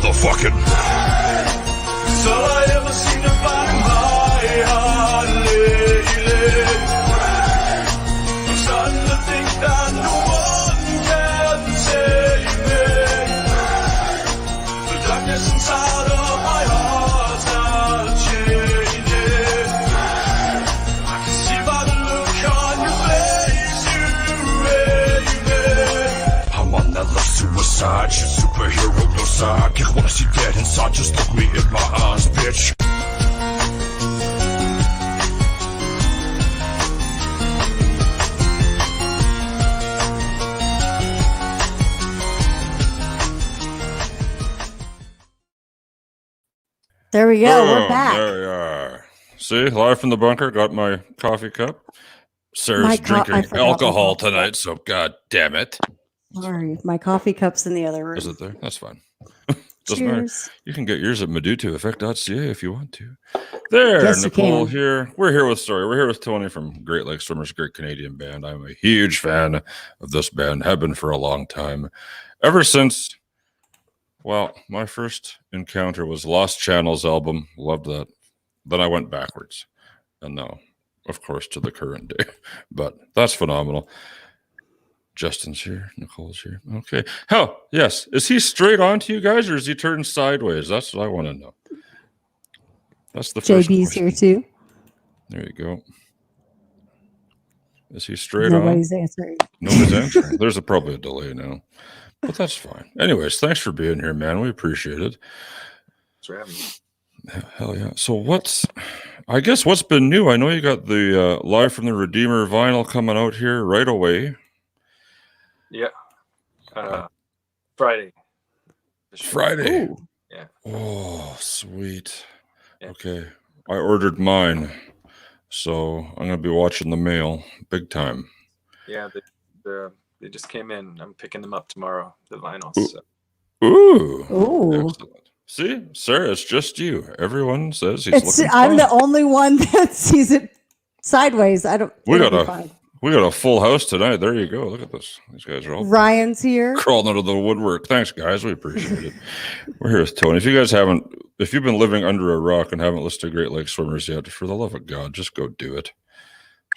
motherfucking. That's all I ever seem to find in my heart lately. I'm starting to think that no one can save me. The darkness inside of my heart's not changing. I can see by the look on your face you hate me. I'm on that left suicide shit, superhero, no sidekick. Wanna see dead inside, just look me in my eyes, bitch. There we go. We're back. There you are. See, live from the bunker. Got my coffee cup. Sarah's drinking alcohol tonight, so god damn it. Sorry, my coffee cup's in the other room. Is it there? That's fine. Doesn't matter. You can get yours at medutoeffect.ca if you want to. There, yes, Nicole here. We're here with Tony from Great Lakes Swimmers, great Canadian band. I'm a huge fan of this band, have been for a long time. Ever since, well, my first encounter was Lost Channels album. Loved that. Then I went backwards. And now, of course, to the current day. But that's phenomenal. Justin's here. Nicole's here. Okay. Hell, yes. Is he straight on to you guys or is he turned sideways? That's what I want to know. That's the first JB's question. here too. There you go. Is he straight Nobody's on? answering. Nobody's answering. There's probably a delay now. But that's fine. Anyways, thanks for being here, man. We appreciate it. Thanks for having me. Hell yeah. So what's been new? I know you got the Live from the Redeemer vinyl coming out here right away. Yeah. Friday. Friday. Ooh. Yeah. Oh, sweet. Yeah. Okay. I ordered mine. So I'm going to be watching the mail big time. Yeah, they just came in. I'm picking them up tomorrow, the vinyls. So. Ooh. Excellent. See, Sarah, it's just you. Everyone says he's looking I'm fine. the only one that sees it sideways. We got a full house tonight. There you go. Look at this. These guys are all Ryan's here. crawling out of the woodwork. Thanks, guys. We appreciate it. We're here with Tony. If you've been living under a rock and haven't listened to Great Lakes Swimmers yet, for the love of God, just go do it.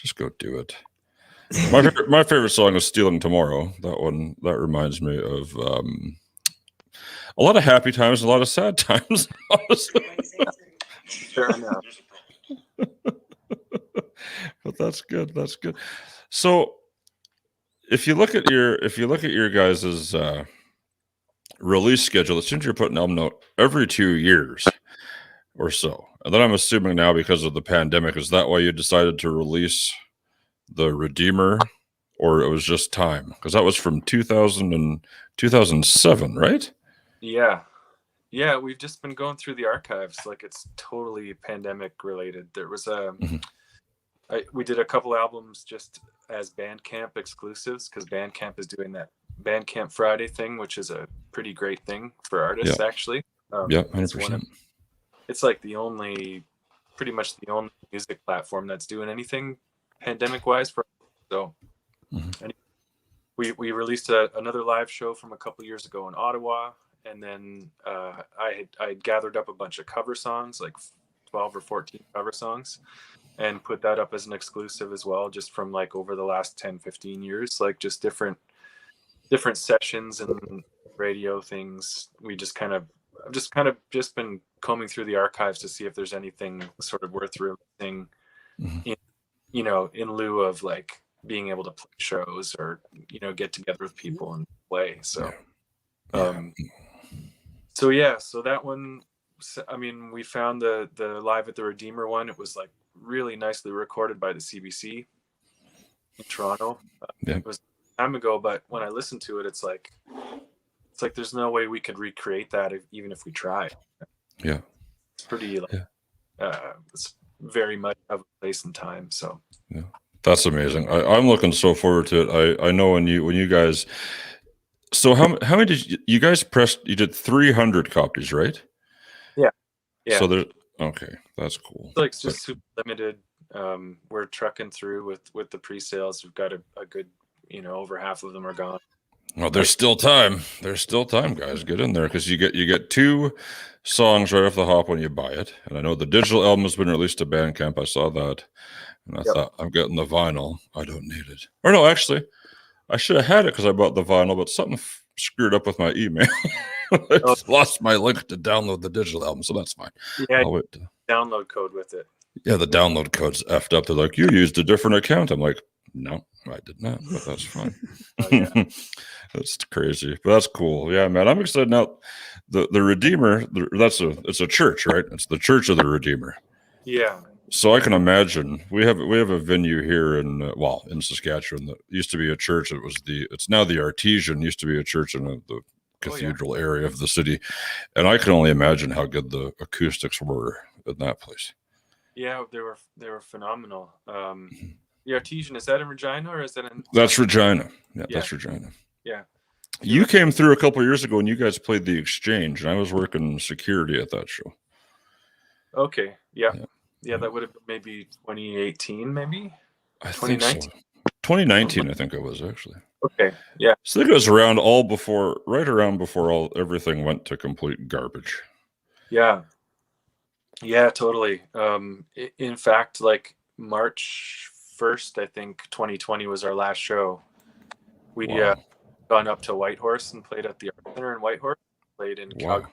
Just go do it. My favorite song is Stealing Tomorrow. That reminds me of a lot of happy times, a lot of sad times. Fair enough. But that's good. That's good. So if you look at your guys' release schedule, it seems you're putting an album out every 2 years or so. And then I'm assuming now because of the pandemic, is that why you decided to release the Redeemer, or it was just time? Because that was from 2000 and 2007, right? Yeah. Yeah, we've just been going through the archives like it's totally pandemic related. There was we did a couple albums just as Bandcamp exclusives because Bandcamp is doing that Bandcamp Friday thing, which is a pretty great thing for artists, actually. Yeah, 100%. It's like pretty much the only music platform that's doing anything pandemic-wise. So we released another live show from a couple years ago in Ottawa, and then I gathered up a bunch of cover songs, like 12 or 14 cover songs, and put that up as an exclusive as well, just from like over the last 10, 15 years, like just different sessions and radio things. I've just been combing through the archives to see if there's anything sort of worth releasing, in lieu of like being able to play shows or, get together with people and play. So, so that one, I mean, we found the Live at the Redeemer one. It was like really nicely recorded by the CBC in Toronto. It was time ago, but when I listened to it, it's like there's no way we could recreate that even if we tried. Yeah, it's pretty it's very much of a place and time. So yeah, that's amazing. I'm looking so forward to it. I know when you guys. So how many did you guys pressed? You did 300 copies, right? Yeah. So okay, that's cool. Like it's just super limited. We're trucking through with the pre-sales. We've got a good, over half of them are gone. Well, there's still time. There's still time, guys. Get in there because you get 2 songs right off the hop when you buy it. And I know the digital album has been released to Bandcamp. I saw that, and I thought, I'm getting the vinyl. I don't need it. Or no, actually, I should have had it because I bought the vinyl, but something screwed up with my email. I lost my link to download the digital album, so that's fine. Yeah, I'll wait. download code with it. Yeah, the download code's effed up. They're like, you used a different account. I'm like, no, I did not, but that's fine. That's crazy, but that's cool. Yeah, man, I'm excited now. The Redeemer, it's a church, right? It's the Church of the Redeemer. Yeah. So I can imagine we have a venue here in in Saskatchewan that used to be a church. It's now the Artesian. Used to be a church in the cathedral area of the city, and I can only imagine how good the acoustics were in that place. Yeah, they were phenomenal. The Artesian, is that in Regina or is that in? That's Regina. Yeah, that's Regina. Yeah. You came through a couple of years ago and you guys played the Exchange, and I was working security at that show. Okay. Yeah, that would have been maybe 2018, maybe? I think so. 2019, I think it was actually. Okay. Yeah. So I think it was right around before everything went to complete garbage. Yeah. Yeah, totally. In fact, like March 1st, I think 2020 was our last show. We gone up to Whitehorse and played at the Art Center in Whitehorse, played in Calgary,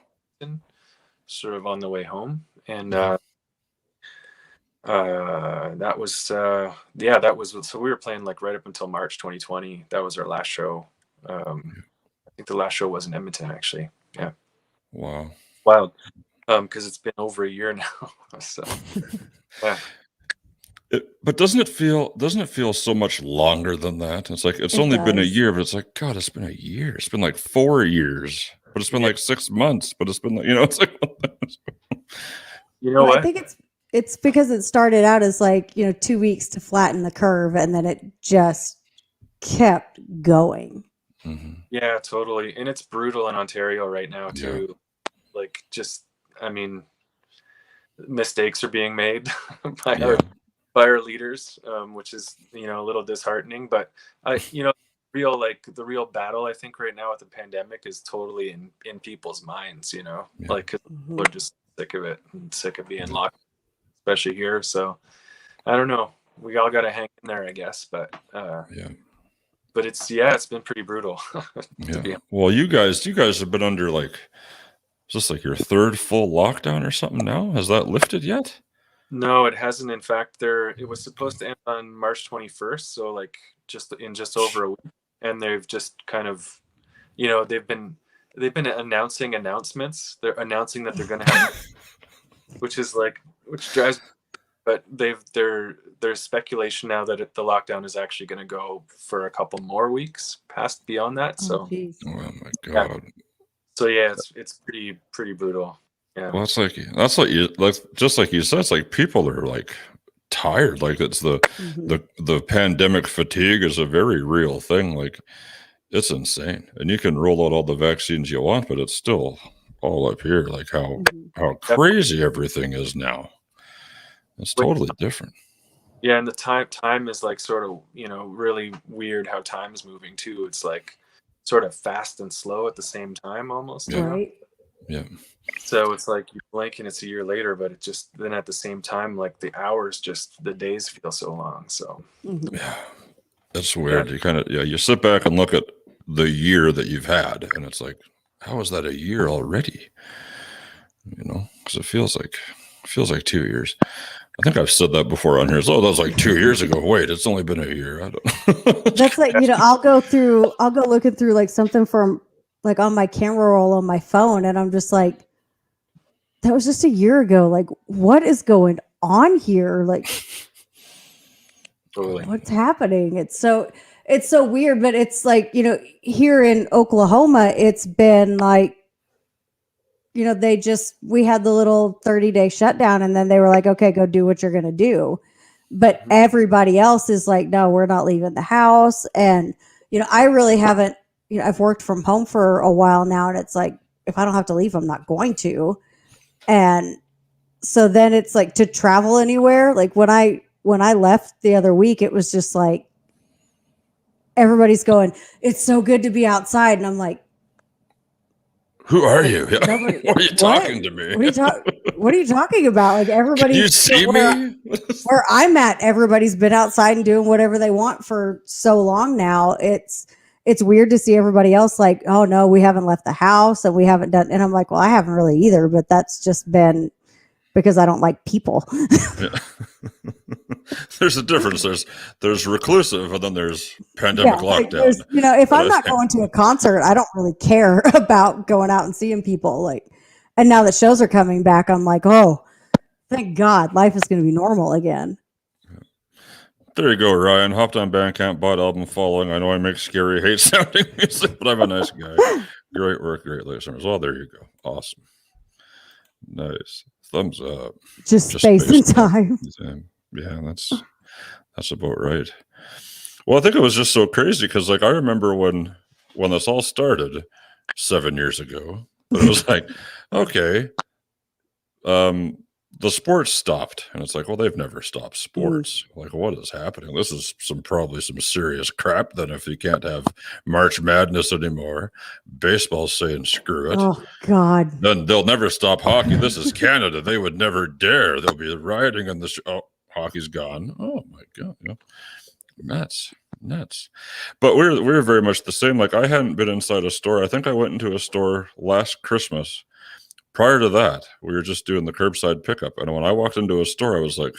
sort of on the way home. And that was so we were playing like right up until March 2020. That was our last show. I think the last show was in Edmonton, actually. Yeah. Wow. Wild. Because it's been over a year now. So yeah. But doesn't it feel so much longer than that? It's like it's only been a year, but it's like, God, it's been a year. It's been like 4 years, but it's been like 6 months, but it's been like, it's like what? I think it's because it started out as like 2 weeks to flatten the curve, and then it just kept going. Mm-hmm. Yeah, totally. And it's brutal in Ontario right now too. Like, just, I mean, mistakes are being made by our leaders, which is a little disheartening. But the real battle, I think, right now with the pandemic is totally in people's minds. Like, 'cause people are just sick of it and sick of being locked, especially here. So I don't know. We all got to hang in there, I guess. But but it's been pretty brutal. Well, you guys have been under is this like your 3rd full lockdown or something now? Has that lifted yet? No, it hasn't. In fact, it was supposed to end on March 21st. So like just over a week, and they've just kind of, they've been announcing announcements. They're announcing that they're going to have, which drives. But there's speculation now that the lockdown is actually going to go for a couple more weeks beyond that. So, oh my God. Yeah. So yeah, it's pretty brutal. Yeah. Well, just like you said, it's like people are like tired. Like it's the pandemic fatigue is a very real thing. Like it's insane, and you can roll out all the vaccines you want, but it's still all up here. Like how crazy everything is now. It's totally different. Yeah, and the time is like sort of really weird how time is moving too. It's like sort of fast and slow at the same time almost. Right. Yeah. So it's like you blink and it's a year later, but it just then at the same time, like the days feel so long. So yeah, that's weird. You kind of you sit back and look at the year that you've had, and it's like, how is that a year already? Because it feels like 2 years. I think I've said that before on here. So that was like 2 years ago. Wait, it's only been a year. I don't. That's like I'll go looking through like something from like on my camera roll on my phone, and I'm just like, that was just a year ago. Like, what is going on here? Like, what's happening? It's so weird. But it's like here in Oklahoma, it's been like. We had the little 30-day shutdown, and then they were like, okay, go do what you're going to do. But everybody else is like, no, we're not leaving the house. And, I really haven't, I've worked from home for a while now, and it's like, if I don't have to leave, I'm not going to. And so then it's like to travel anywhere. Like when I left the other week, it was just like, everybody's going, it's so good to be outside. And I'm like, who are you? Yeah. nobody, Why are you talking to me? What are you talking about? Like everybody's Can you see me? where I'm at, everybody's been outside and doing whatever they want for so long now. It's weird to see everybody else like, oh no, we haven't left the house and we haven't done. And I'm like, well, I haven't really either, but that's just been because I don't like people. Yeah. There's a difference. There's reclusive, and then there's pandemic lockdown. If I'm not going to a concert, I don't really care about going out and seeing people. Like, and now that shows are coming back, I'm like, oh, thank God, life is going to be normal again. There you go, Ryan. Hopped on Bandcamp, bought album following. I know I make scary, hate sounding music, but I'm a nice guy. Great work, great listeners. Well, there you go. Awesome. Nice. Thumbs up. Just space and time. Yeah, that's about right. Well, I think it was just so crazy because, like, I remember when this all started 7 years ago, but it was like, okay, the sports stopped, and it's like, well, they've never stopped sports. Like, what is happening? This is probably some serious crap. Then, if you can't have March Madness anymore, baseball's saying screw it. Oh God! Then they'll never stop hockey. This is Canada. They would never dare. They'll be rioting in the. Oh, hockey's gone. Oh my God! Nuts. But we're very much the same. Like, I hadn't been inside a store. I think I went into a store last Christmas. Prior to that, we were just doing the curbside pickup. And when I walked into a store, I was like,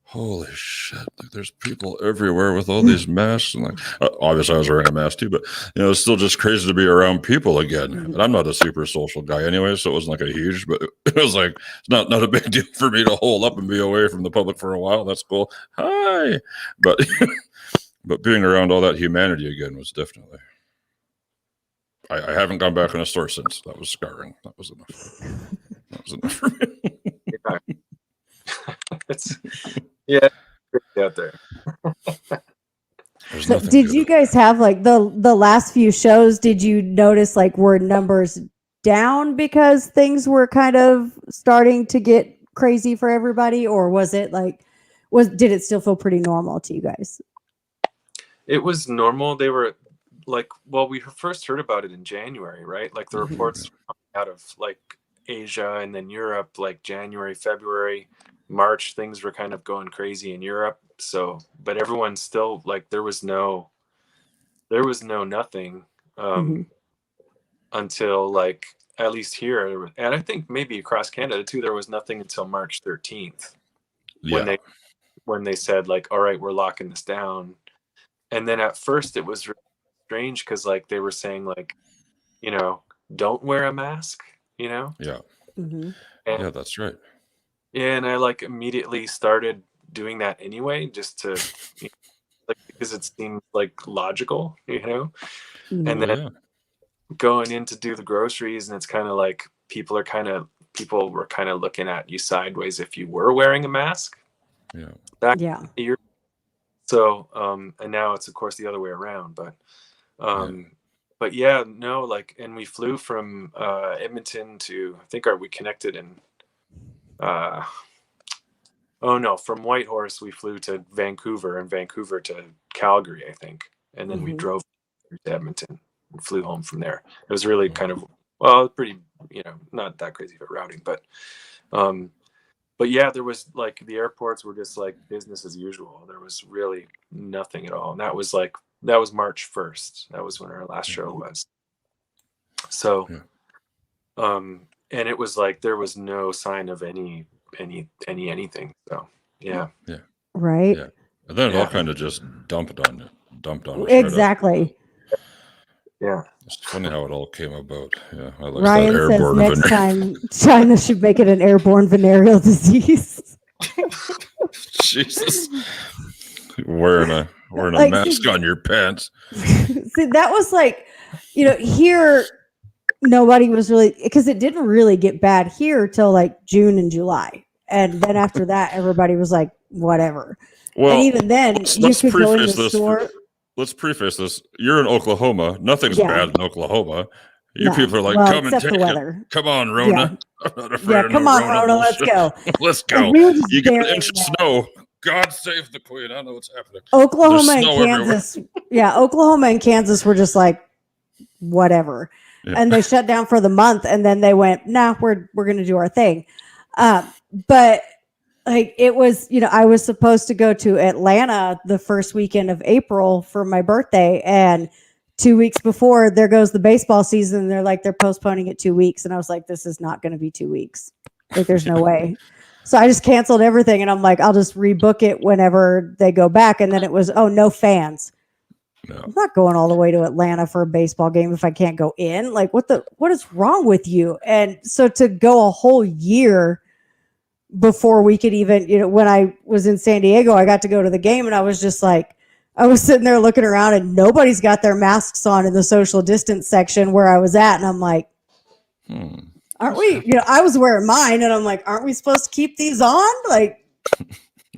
holy shit, like there's people everywhere with all these masks. And like, obviously I was wearing a mask too, but it's still just crazy to be around people again. And I'm not a super social guy anyway, so it wasn't like a huge, but it was like, it's not a big deal for me to hold up and be away from the public for a while. That's cool. Hi. But, but being around all that humanity again was definitely, I haven't gone back in a store since. That was scarring. That was enough for me. Yeah, out there. So did you guys have like the last few shows? Did you notice like were numbers down because things were kind of starting to get crazy for everybody, or was it like did it still feel pretty normal to you guys? It was normal. They were like, well, we first heard about it in January, right? Like the reports out of like Asia and then Europe, like January, February, March, things were kind of going crazy in Europe. So, but everyone's still like, there was no nothing until like, at least here. And I think maybe across Canada too, there was nothing until March 13th when they said like, all right, we're locking this down. And then at first it was really strange because like they were saying like, don't wear a mask, Yeah. Yeah, that's right. And I like immediately started doing that anyway, just to like because it seemed like logical, And then going in to do the groceries, and it's kind of like people were kind of looking at you sideways if you were wearing a mask. Yeah. Back a year. So and now it's of course the other way around, but but yeah, no, like, and we flew from Edmonton to, I think we connected in from Whitehorse we flew to Vancouver, and Vancouver to Calgary, I think, and then we drove to Edmonton and flew home from there. It was really kind of pretty, not that crazy of a routing, but yeah, there was like the airports were just like business as usual. There was really nothing at all, and that was March 1st. That was when our last show was. So, and it was like there was no sign of anything. So, yeah. Right. Yeah, and then it all kind of just dumped on us. Exactly. Yeah. It's funny how it all came about. Yeah, I like Ryan that says airborne next time China should make it an airborne venereal disease. Jesus, wearing a like, mask on your pants. See, that was like, here nobody was really, because it didn't really get bad here till like June and July, and then after that, everybody was like, whatever. Well, and even then, you could go in the store. Let's preface this. You're in Oklahoma. Nothing's bad in Oklahoma. You people are like, come and take it. Come on, Rona. I'm not afraid of come on, Rona. Let's go. Let's go. You get an inch of snow. God save the Queen. I don't know what's happening. Oklahoma and There's snow everywhere. Kansas. Yeah, Oklahoma and Kansas were just like, whatever. Yeah. And they shut down for the month, and then they went, nah, we're going to do our thing. But like it was, I was supposed to go to Atlanta the first weekend of April for my birthday, and 2 weeks before, there goes the baseball season, and they're postponing it 2 weeks, and I was like, this is not going to be 2 weeks. Like, there's no way. So I just canceled everything, and I'm like, I'll just rebook it whenever they go back. And then it was, oh, no fans. No. I'm not going all the way to Atlanta for a baseball game if I can't go in. Like, what is wrong with you? And so to go a whole year before we could even, when I was in San Diego, I got to go to the game, and I was just like, I was sitting there looking around, and nobody's got their masks on in the social distance section where I was at. And I'm like, aren't we, I was wearing mine, and I'm like, aren't we supposed to keep these on? Like,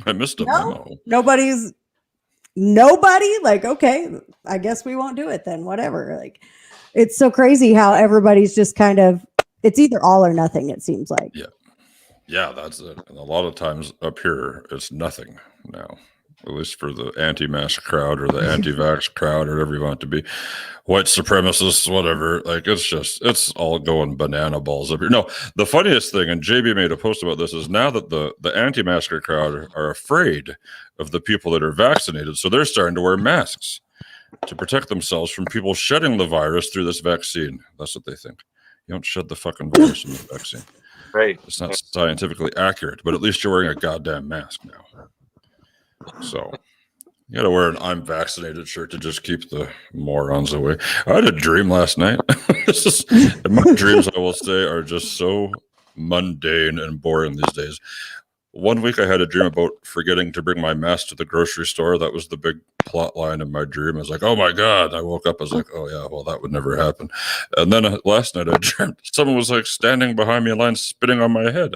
I missed a no, memo. Nobody, like, okay, I guess we won't do it then, whatever. Like, it's so crazy how everybody's just kind of, it's either all or nothing, it seems like. Yeah, that's it. And a lot of times up here, it's nothing now, at least for the anti-mask crowd or the anti-vax crowd or whatever you want it to be, white supremacists, whatever. Like, it's all going banana balls up here. No, the funniest thing, and JB made a post about this, is now that the anti-masker crowd are afraid of the people that are vaccinated, so they're starting to wear masks to protect themselves from people shedding the virus through this vaccine. That's what they think. You don't shed the fucking virus in the vaccine. Right. It's not scientifically accurate, but at least you're wearing a goddamn mask now. So you got to wear an "I'm vaccinated" shirt to just keep the morons away. I had a dream last night. My dreams, I will say, are just so mundane and boring these days. One week I had a dream about forgetting to bring my mask to the grocery store. That was the big plot line in my dream. I was like, oh my God. I woke up, I was like, oh yeah, well, that would never happen. And then last night I dreamt someone was like standing behind me in line spitting on my head.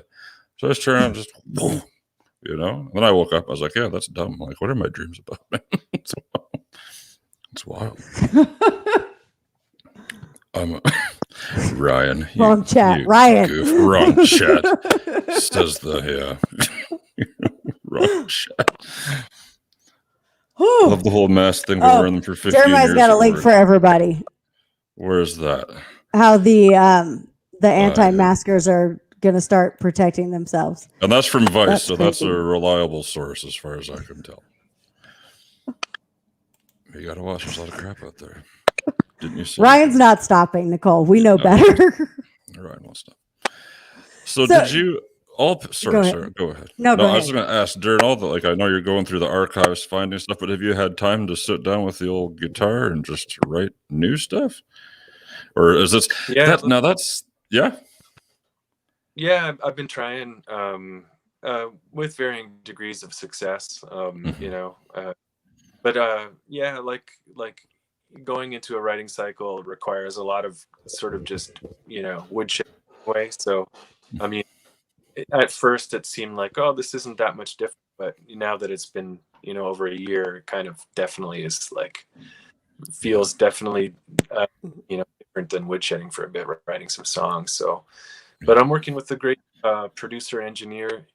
So I was turning around, just, boom, And then I woke up, I was like, yeah, that's dumb. Like, what are my dreams about? It's wild. Ryan. Wrong chat. Ryan. Goof. Wrong chat. Says the, wrong chat. Love the whole mask thing. Been wearing them for 15 Jeremiah's years. got a link for everybody. Where's that? How the anti-maskers are going to start protecting themselves. And that's from Vice, That's so crazy. that's a reliable source as far as I can tell. You got to watch. There's a lot of crap out there. Didn't you see? Ryan's not stopping, Nicole. We know No. better. Ryan won't stop. So did you all? Sorry, go ahead. No, go I was ahead. going to ask during all the I know you're going through the archives finding stuff, but have you had time to sit down with the old guitar and just write new stuff, or is this? Yeah. Yeah, I've been trying with varying degrees of success. Yeah, like going into a writing cycle requires a lot of sort of just woodshed way. So I mean, at first it seemed like, oh, this isn't that much different, but now that it's been over a year, it kind of definitely is feels definitely different than woodshedding for a bit, writing some songs. So but I'm working with a great producer engineer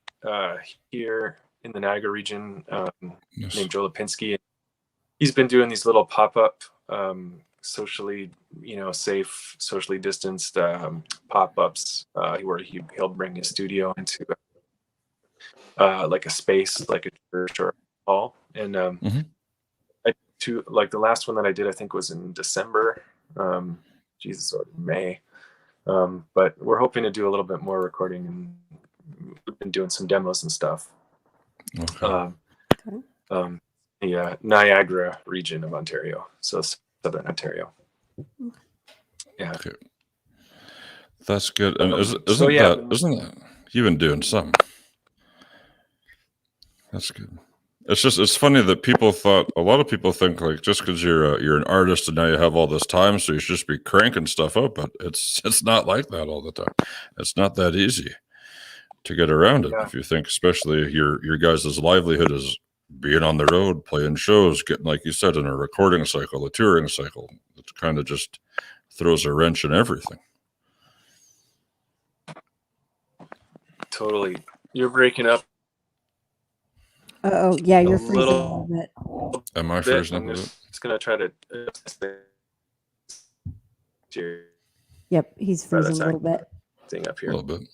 here in the Niagara region named Joe Lipinski. He's been doing these little pop-up socially safe, socially distanced pop-ups where he'll bring his studio into like a space, like a church or a hall. And the last one that I did, I think, was in December, or May. But we're hoping to do a little bit more recording, and we've been doing some demos and stuff. Okay. The Niagara region of Ontario, so southern Ontario. Yeah. Okay. That's good. And isn't that you've been doing some? That's good. It's funny that a lot of people think just because you're an artist and now you have all this time, so you should just be cranking stuff up, but it's not like that all the time. It's not that easy to get around it. If you think, especially your guys' livelihood is being on the road, playing shows, getting, like you said, in a recording cycle, a touring cycle, it kind of just throws a wrench in everything. Totally. You're breaking up. Oh, yeah, you're freezing a little little bit. Am I bit. freezing I'm up a bit? just gonna try to. Yep, he's freezing a little bit. Thing up A here. little bit.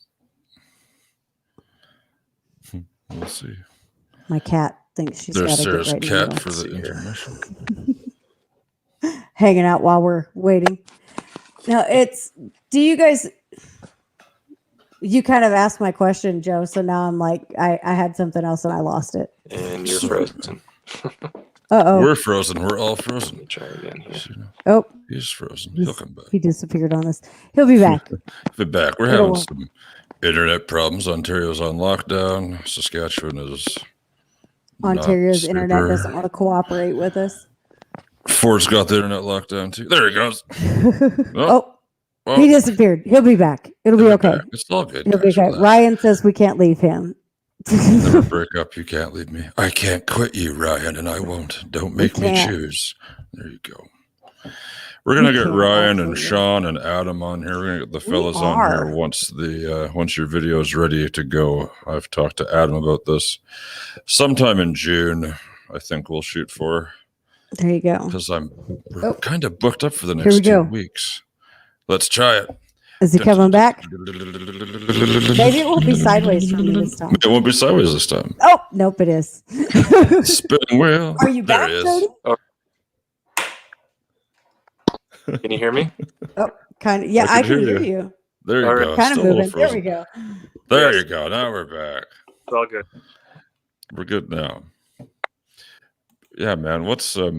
We'll see. My cat thinks she's There's got to get Sarah's right in the cat middle. for the See here. intermission. Hanging out while we're waiting. Now do you guys, you kind of asked my question, Joe, so now I'm like, I had something else and I lost it. And you're Sorry. frozen. Uh-oh. We're frozen. We're all Let frozen. me try again here. Oh, He's frozen. He'll come back. he disappeared on us. He'll be back. We're back. We're It'll having work. some internet problems. Ontario's on lockdown. Saskatchewan is Ontario's not internet super. doesn't want to cooperate with us. Ford's got the internet locked down too. There he goes. Oh, Well, he disappeared. He'll be back. It'll be he'll okay. back. It's all good. He'll be guys, okay. relax. Ryan says we can't leave him. Never break up. You can't leave me. I can't quit you, Ryan, and I won't. Don't make me can't. choose. There you go. We're gonna We get can't, Ryan and absolutely. Sean and Adam on here. We're gonna get the fellas on are. here once your video is ready to go. I've talked to Adam about this. Sometime in June, I think we'll shoot for, There you go. because we're Oh. kind of booked up for the Here next we 2 go. weeks. Let's try it. Is he coming back? Maybe Maybe it won't be sideways for me this time. It won't be sideways this time. Oh, nope, it is. Spinning wheel. Are you There back, he is. Jody? Can you hear me? Oh, kind of. Yeah, I I can can hear hear you. There you All right. go. Kind of Still a little moving. There we frozen. go. There Yes. you go. Now we're back. It's all good. We're good now. Yeah, man. What's I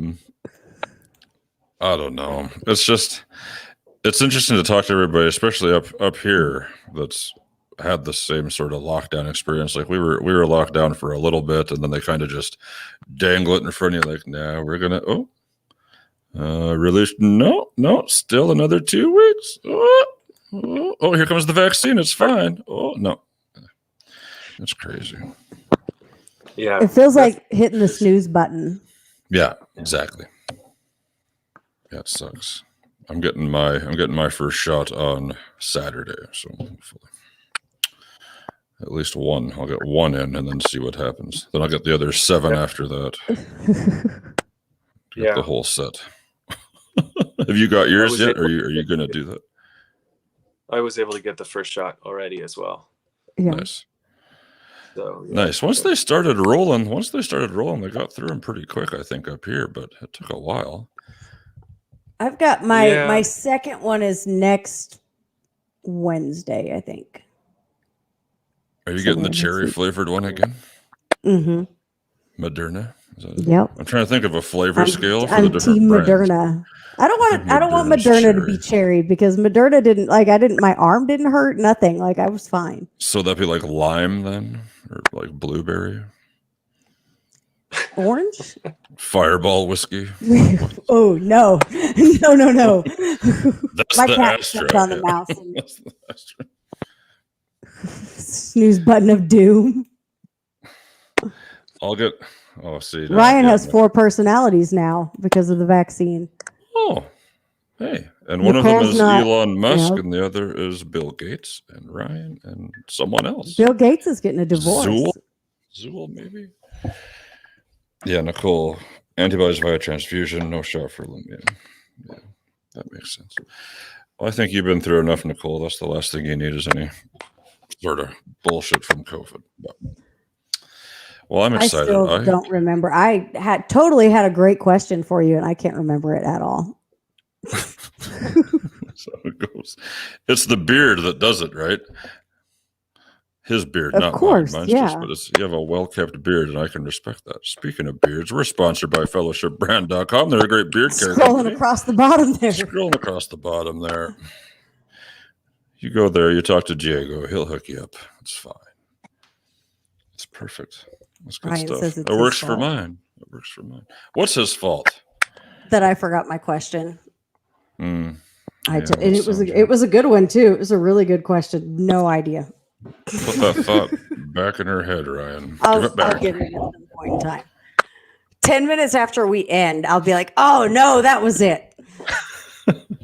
don't know. It's interesting to talk to everybody, especially up here, that's had the same sort of lockdown experience. Like we were locked down for a little bit, and then they kind of just dangle it in front of you, like, "Nah, we're gonna release. No, still another 2 weeks. Oh, here comes the vaccine. It's fine. Oh no, that's crazy." Yeah. It feels like hitting the snooze button. Yeah, exactly. Yeah, it sucks. I'm getting my first shot on Saturday, so hopefully at least one. I'll get one in and then see what happens. Then I'll get the other 7 after that. Get Yeah. the whole set. Have you got yours was yet? able- Or are you going to do that? I was able to get the first shot already as well. Yeah. Nice, So yeah. nice. Once they started rolling, they got through them pretty quick. I think up here, but it took a while. I've got my Yeah. my second one is next Wednesday, I think. Are you Somewhere getting the next cherry week. flavored one again? Mm-hmm. Moderna. Is that it? Yep. I'm trying to think of a flavor scale for I'm the different Team brands. Moderna. I don't want Moderna's Moderna to be cherry because Moderna didn't my arm didn't hurt, nothing. Like I was fine. So that'd be like lime then, or like blueberry, Orange? Fireball whiskey. Oh no. No. That's My the cat Astra. stepped on the yeah. mouse and That's the Astra. snooze button of doom. I'll get. Oh, see. now- Ryan yeah, has 4 personalities now because of the vaccine. Oh, hey, and one of them Nicole's is not- Elon Musk, yeah. and the other is Bill Gates and Ryan and someone else. Bill Gates is getting a divorce. Zool, maybe. Yeah, Nicole. Antibodies via transfusion, no shot for Olympian. Yeah, that makes sense. Well, I think you've been through enough, Nicole. That's the last thing you need is any sort of bullshit from COVID. But, well, I'm I excited. still don't remember. I had a great question for you, and I can't remember it at all. So it goes. It's the beard that does it, right? His beard, Of not course, mine. Mine's yeah. just, but you have a well-kept beard, and I can respect that. Speaking of beards, we're sponsored by fellowshipbrand.com. They're a great beard care Scrolling company. across the bottom there. Scrolling across the bottom there. You go there, you talk to Diego, he'll hook you up. It's fine. It's perfect. That's good Ryan stuff. says it's It his works for fault. mine. It works for mine. What's his fault? That I forgot my question. Mm, And that it was sounds it was a good one too. It was a really good question. No idea. Put that thought back in her head, Ryan. Give I'll it back. get it at some point in time. 10 minutes after we end, I'll be like, "Oh no, that was it."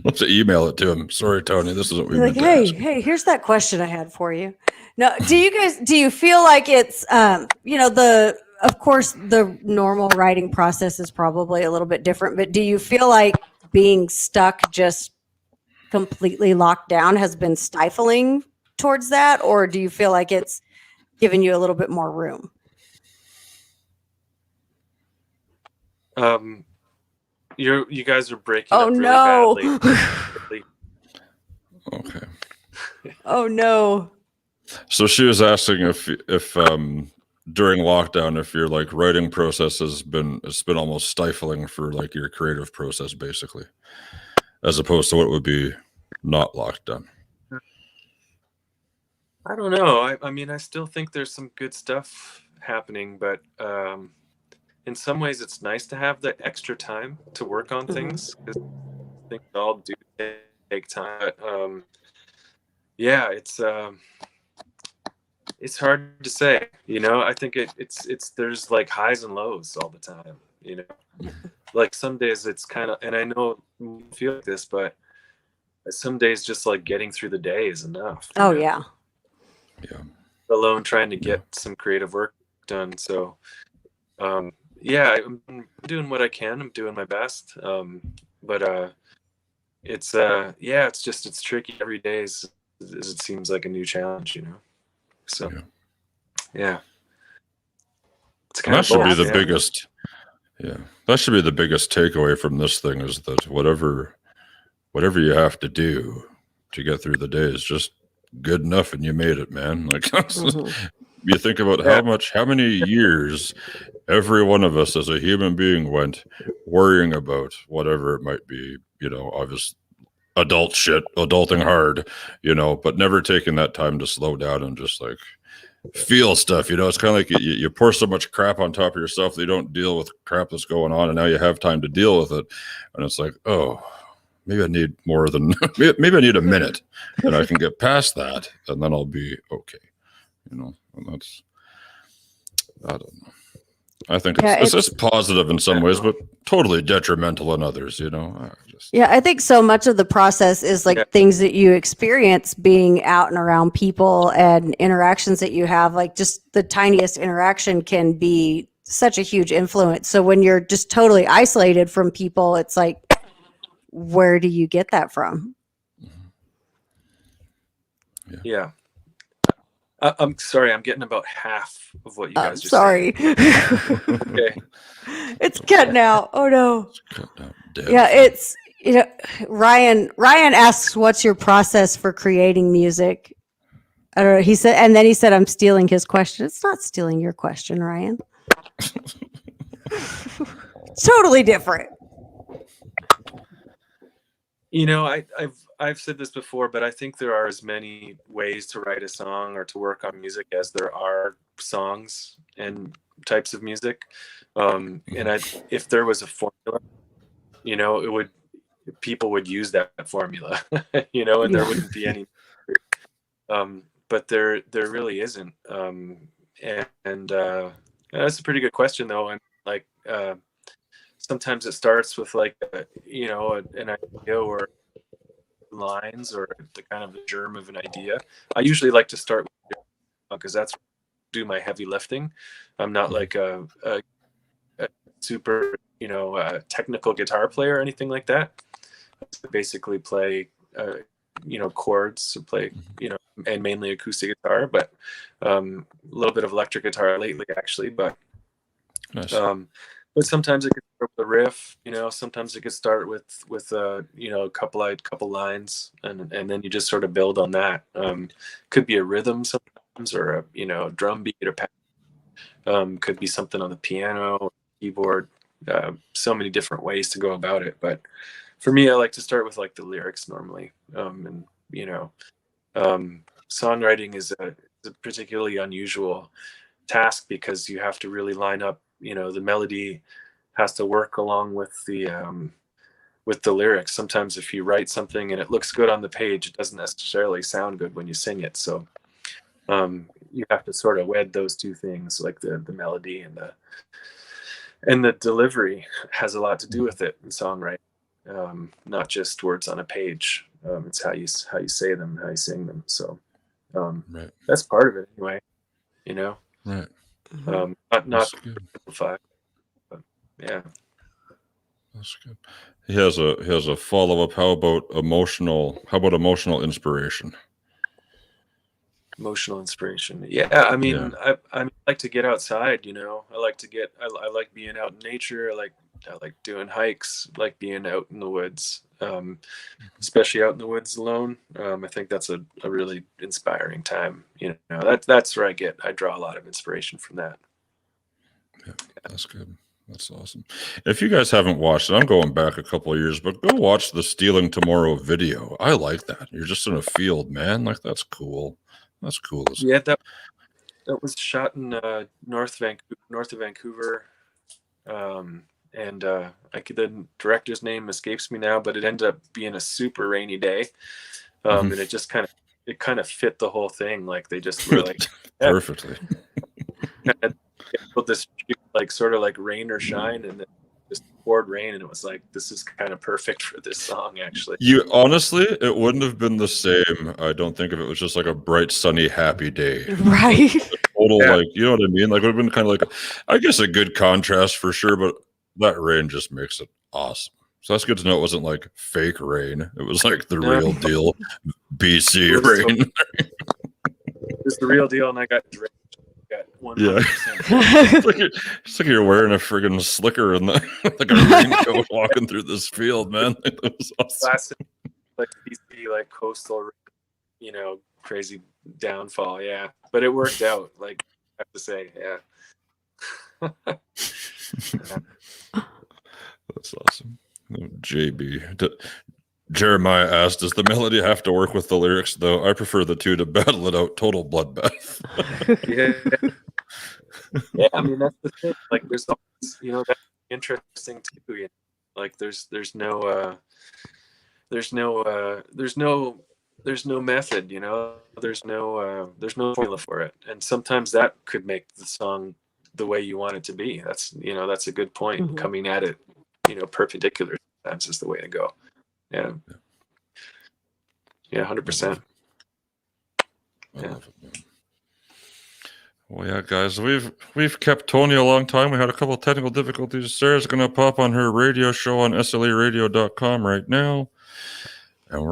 Let's email it to him. Sorry, Tony. This is what we Be like, meant to ask. hey, here's that question I had for you. No, do you feel like it's the of course, the normal writing process is probably a little bit different, but do you feel like being stuck, just completely locked down, has been stifling towards that? Or do you feel like it's given you a little bit more room? You guys are breaking Oh, up really no. badly. Okay. Oh, no. So she was asking if during lockdown, if your like writing process it's been almost stifling for like your creative process, basically, as opposed to what would be not locked down. I don't know. I mean, I still think there's some good stuff happening, but in some ways, it's nice to have the extra time to work on things, because things all do take time. But yeah, it's hard to say. You know, I think it's there's like highs and lows all the time. You know, like some days it's kind of, and I know you feel like this, but some days just like getting through the day is enough. Oh, know? yeah. Yeah. Alone trying to get some creative work done. So yeah, I'm doing what I can. I'm doing my best. But it's yeah, it's tricky every day. It seems like a new challenge, you know. So yeah, it's And kind that of should be both, the yeah. biggest. Yeah, that should be the biggest takeaway from this thing, is that whatever you have to do to get through the day is just good enough, and you made it, man. Like you think about how many years every one of us as a human being went worrying about whatever it might be, you know, obvious adult shit, adulting hard, you know, but never taking that time to slow down and just like feel stuff. You know, it's kind of like you pour so much crap on top of yourself that you don't deal with crap that's going on, and now you have time to deal with it, and it's like, oh, maybe I need more than maybe I need a minute, and I can get past that, and then I'll be okay. You know, and that's, I don't know. I think it's positive in some ways, but totally detrimental in others. You know, yeah, I think so much of the process is like things that you experience being out and around people and interactions that you have. Like just the tiniest interaction can be such a huge influence. So when you're just totally isolated from people, it's like, where do you get that from? Yeah. I'm sorry, I'm getting about half of what you guys are saying. Okay. It's cutting out. Oh no. Dead. Yeah, it's, you know, Ryan asks, what's your process for creating music? I don't know. He said, and then he said, I'm stealing his question. It's not stealing your question, Ryan. Totally different. You know, I've said this before, but I think there are as many ways to write a song or to work on music as there are songs and types of music. And if there was a formula, you know, people would use that formula, you know, and there wouldn't be any. But there really isn't. And that's a pretty good question, though. And like sometimes it starts with like you know, an idea or lines or the kind of the germ of an idea. I usually like to start with, because that's where I do my heavy lifting. I'm not like a super, you know, technical guitar player or anything like that. I basically play you know, chords, play, you know, and mainly acoustic guitar, but a little bit of electric guitar lately, actually. But nice. But sometimes it could start with a riff, you know. Sometimes it could start with you know, a couple lines, and then you just sort of build on that. Could be a rhythm sometimes, or a, you know, drum beat or could be something on the piano, or keyboard. So many different ways to go about it, but for me, I like to start with like the lyrics normally. And you know, songwriting is a particularly unusual task, because you have to really line up, you know, the melody has to work along with the lyrics. Sometimes if you write something and it looks good on the page, it doesn't necessarily sound good when you sing it. So you have to sort of wed those two things, like the melody and the delivery has a lot to do with it in songwriting. Not just words on a page. It's how you say them, how you sing them. So that's part of it anyway, you know? Right. Not That's good. simplified, but yeah. That's good. He has a follow up. How about emotional inspiration? Emotional inspiration. Yeah, I mean, Yeah. I like to get outside. I like to get. I like being out in nature. I like doing hikes. Like being out in the woods, especially out in the woods alone. I think that's a really inspiring time. That's where I draw a lot of inspiration from that. Yeah, that's good. That's awesome. If you guys haven't watched it, I'm going back a couple of years, but go watch the Stealing Tomorrow video. I like that. You're just in a field, man. Like that's cool. That's cool. Yeah, that was shot in north of Vancouver. And the director's name escapes me now, but it ended up being a super rainy day. And it just kind of fit the whole thing. Like they just were like perfectly. Put this like sort of like rain or shine, and then just poured rain, and it was like, this is kind of perfect for this song, actually. You honestly, it wouldn't have been the same. I don't think if it was just like a bright, sunny, happy day. Right. Total, like, you know what I mean? Like, it would have been kind of like, I guess, a good contrast for sure, but that rain just makes it awesome. So that's good to know it wasn't like fake rain. It was like the real deal BC rain. It's the real deal, and I got drenched. Got 100%. Yeah. It's like you're wearing a friggin' slicker and like a raincoat walking through this field, man. It was awesome. Classic, like BC, like coastal, crazy downfall. Yeah, but it worked out. Like I have to say, yeah. That's awesome. JB. Jeremiah asked, does the melody have to work with the lyrics, though? I prefer the two to battle it out. Total bloodbath. Yeah, I mean, that's the thing. Like, there's always, that's interesting too. Like, there's no method. There's no formula for it, and sometimes that could make the song the way you want it to be. That's a good point. Mm-hmm. Coming at it, perpendicular sometimes is the way to go. Yeah. 100%. I love it, man. Well, yeah, guys, we've kept Tony a long time. We had a couple of technical difficulties. Sarah's going to pop on her radio show on sleradio.com right now. And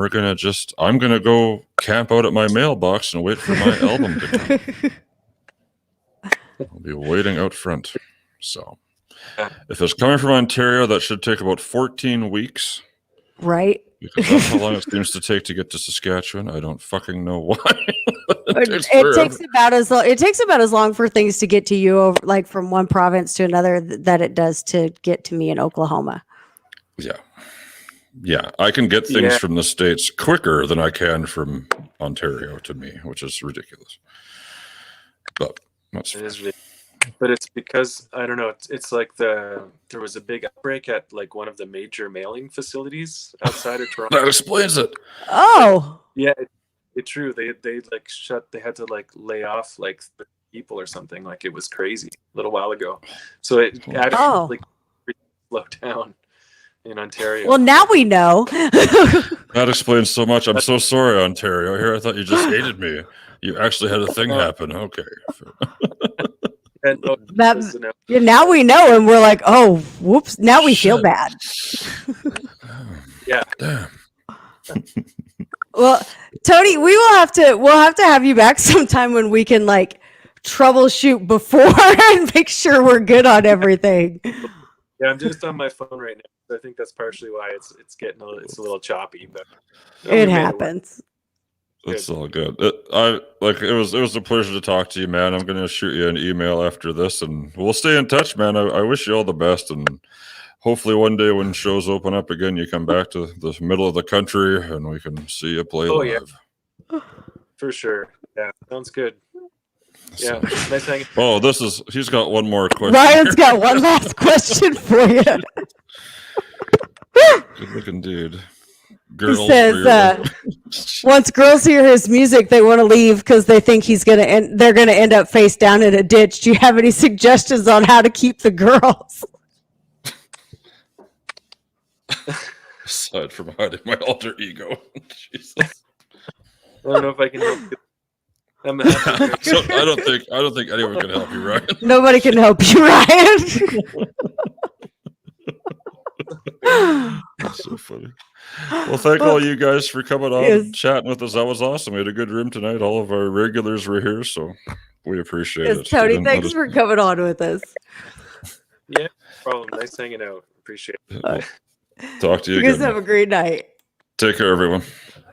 I'm going to go camp out at my mailbox and wait for my album to come. I'll be waiting out front. So if it's coming from Ontario, that should take about 14 weeks. Right. Because that's how long it seems to take to get to Saskatchewan. I don't fucking know why. It takes about as long for things to get to you over, like from one province to another, that it does to get to me in Oklahoma. Yeah, I can get things from the States quicker than I can from Ontario to me, which is ridiculous. But that's it is ridiculous. But it's because, I don't know, it's like there was a big outbreak at like one of the major mailing facilities outside of Toronto. That explains it. Oh. Yeah, it's true. They like they had to like lay off like people or something. Like, it was crazy a little while ago. So it actually slowed down in Ontario. Well, now we know. That explains so much. I'm so sorry, Ontario. Here, I thought you just hated me. You actually had a thing happen. Okay. Now we know, and we're like, oh, whoops. Now we feel bad. Yeah. Damn. Well, Tony, we'll have to have you back sometime when we can like troubleshoot before and make sure we're good on everything. Yeah, I'm just on my phone right now. I think that's partially why it's a little choppy, but it happens. It's all good. It was a pleasure to talk to you, man. I'm gonna shoot you an email after this, and we'll stay in touch, man. I wish you all the best, and hopefully one day when shows open up again, you come back to the middle of the country and we can see you play live. Yeah. For sure. Yeah, sounds good. Yeah, nice hanging. Oh, he's got one more question. Ryan's got one last question for you. Good looking dude. Girls, he says, once girls hear his music, they want to leave because they think they're gonna end up face down in a ditch. Do you have any suggestions on how to keep the girls? Aside from hiding my alter ego. Jesus. I don't know if I can help you. I'm happy. So I don't think anyone can help you, Ryan. Nobody can help you, Ryan. That's so funny. Well, thank all you guys for coming on and chatting with us. That was awesome. We had a good room tonight. All of our regulars were here, so we appreciate it. Tony, thanks for coming on with us. Yeah, no problem. Nice hanging out. Appreciate it. Talk to you You guys again. have a great night. Take care, everyone.